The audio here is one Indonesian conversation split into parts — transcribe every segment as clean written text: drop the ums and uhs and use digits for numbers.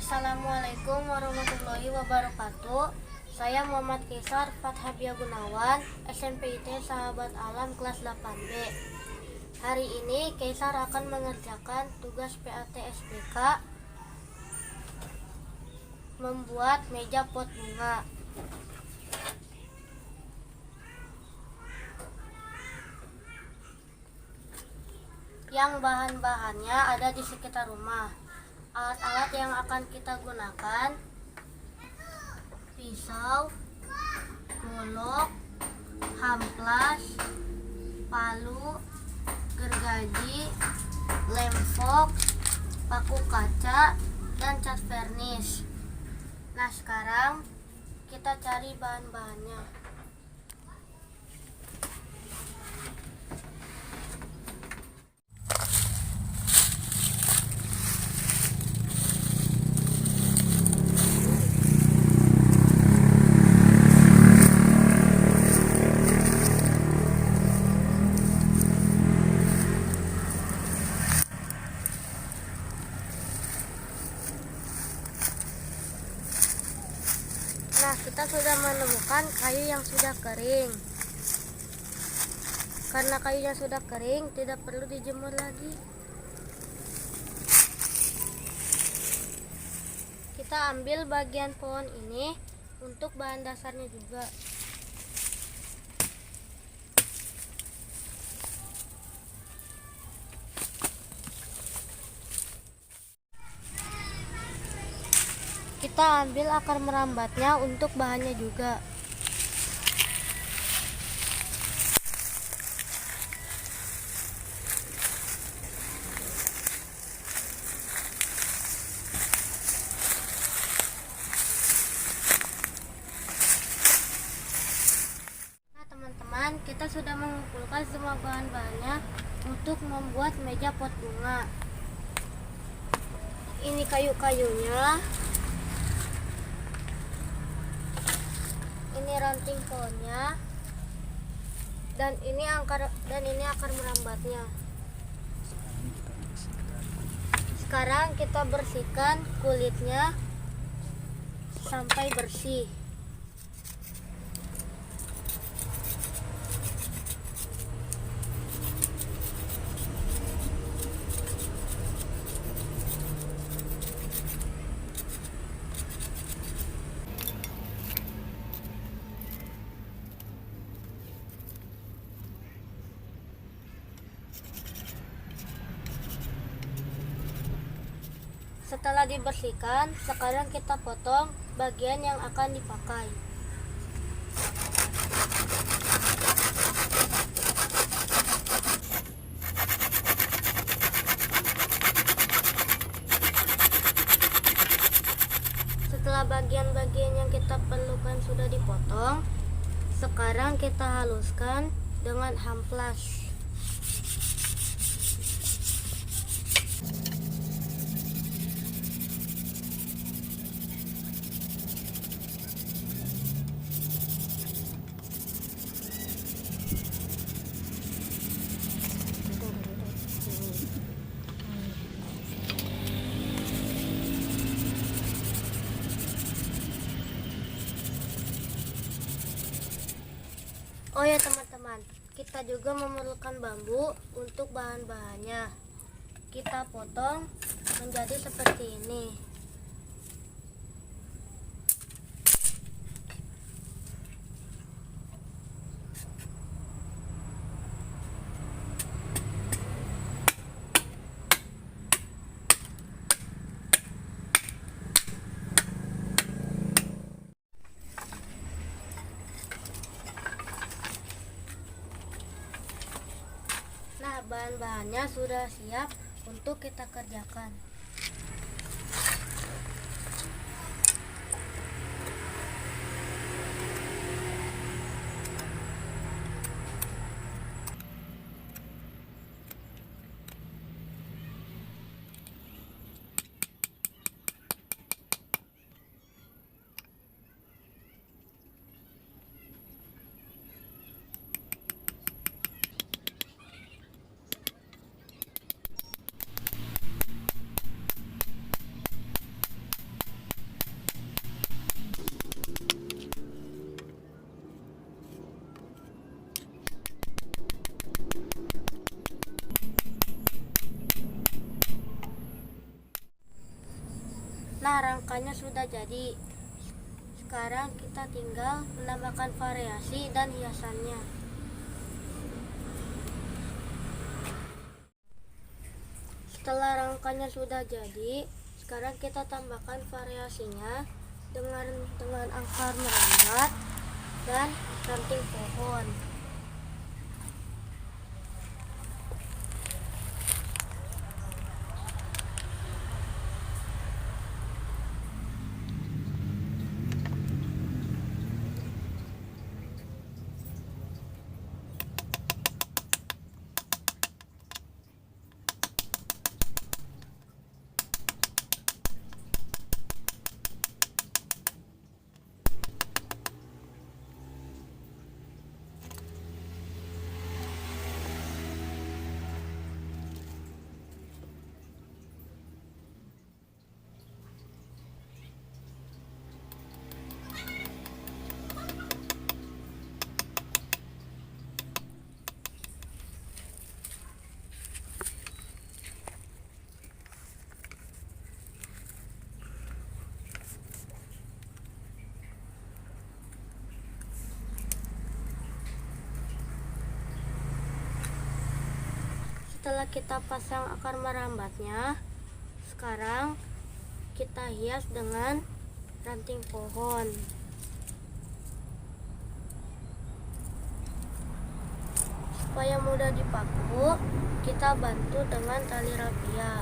Assalamualaikum warahmatullahi wabarakatuh. Saya Muhammad Kaisar Fathabia Gunawan, SMPIT Sahabat Alam kelas 8B. Hari ini Kaisar akan mengerjakan tugas PAT SPK membuat meja pot bunga. Yang bahan-bahannya ada di sekitar rumah. Alat-alat yang akan kita gunakan: pisau, golok, hamplas, palu, gergaji, lem fox, paku kaca, dan cat vernis. Nah, sekarang kita cari bahan-bahannya. Nah, kita sudah menemukan kayu yang sudah kering. Karena kayunya sudah kering, tidak perlu dijemur lagi. Kita ambil bagian pohon ini untuk bahan dasarnya juga. Kita ambil akar merambatnya untuk bahannya juga. Nah, teman-teman, kita sudah mengumpulkan semua bahan-bahannya untuk membuat meja pot bunga. Ini kayu-kayunya. Ini ranting pohonnya, dan ini akar merambatnya. Sekarang kita bersihkan kulitnya sampai bersih. Setelah dibersihkan, sekarang kita potong bagian yang akan dipakai. Setelah bagian-bagian yang kita perlukan sudah dipotong, sekarang kita haluskan dengan hamplas. Oh ya teman-teman, kita juga memerlukan bambu untuk bahan-bahannya. Kita potong menjadi seperti ini. Nah, bahan-bahannya sudah siap untuk kita kerjakan. Nah, rangkanya sudah jadi. Sekarang kita tinggal menambahkan variasi dan hiasannya. Setelah rangkanya sudah jadi, sekarang kita tambahkan variasinya dengan akar merambat dan ranting pohon. Setelah kita pasang akar merambatnya, sekarang kita hias dengan ranting pohon. Supaya mudah dipaku, kita bantu dengan tali rapia.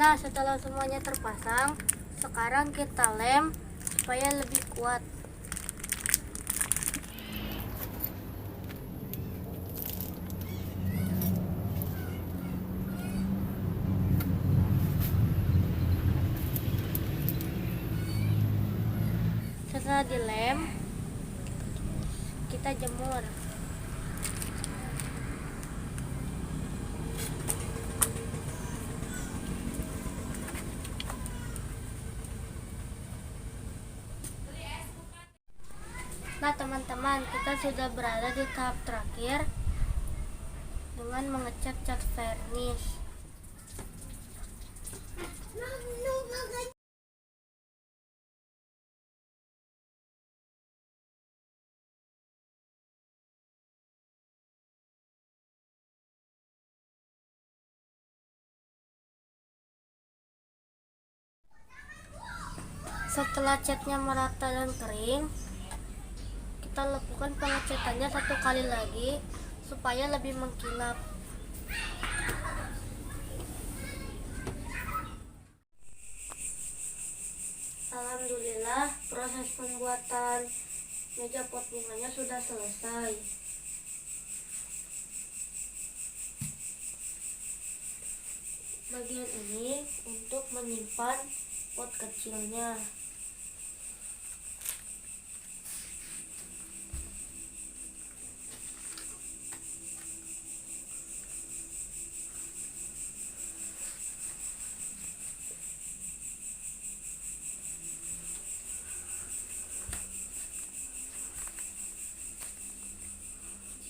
Nah, setelah semuanya terpasang, sekarang kita lem supaya lebih kuat. Setelah dilem, kita jemur. Nah teman-teman, kita sudah berada di tahap terakhir dengan mengecat cat vernis. Setelah catnya merata dan kering, kita lakukan pengecatannya satu kali lagi supaya lebih mengkilap. Alhamdulillah, proses pembuatan meja pot bunganya sudah selesai. Bagian ini untuk menyimpan pot kecilnya.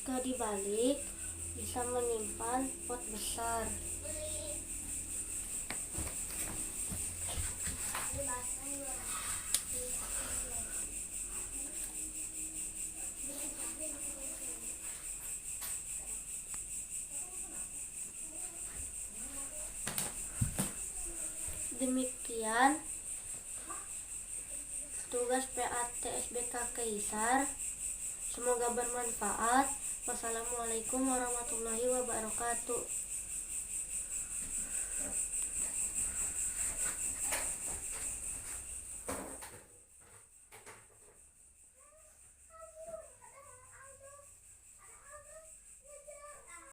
Jika dibalik, bisa menyimpan pot besar. Demikian tugas PATSBK Kaisar. Semoga bermanfaat. Wassalamualaikum warahmatullahi wabarakatuh.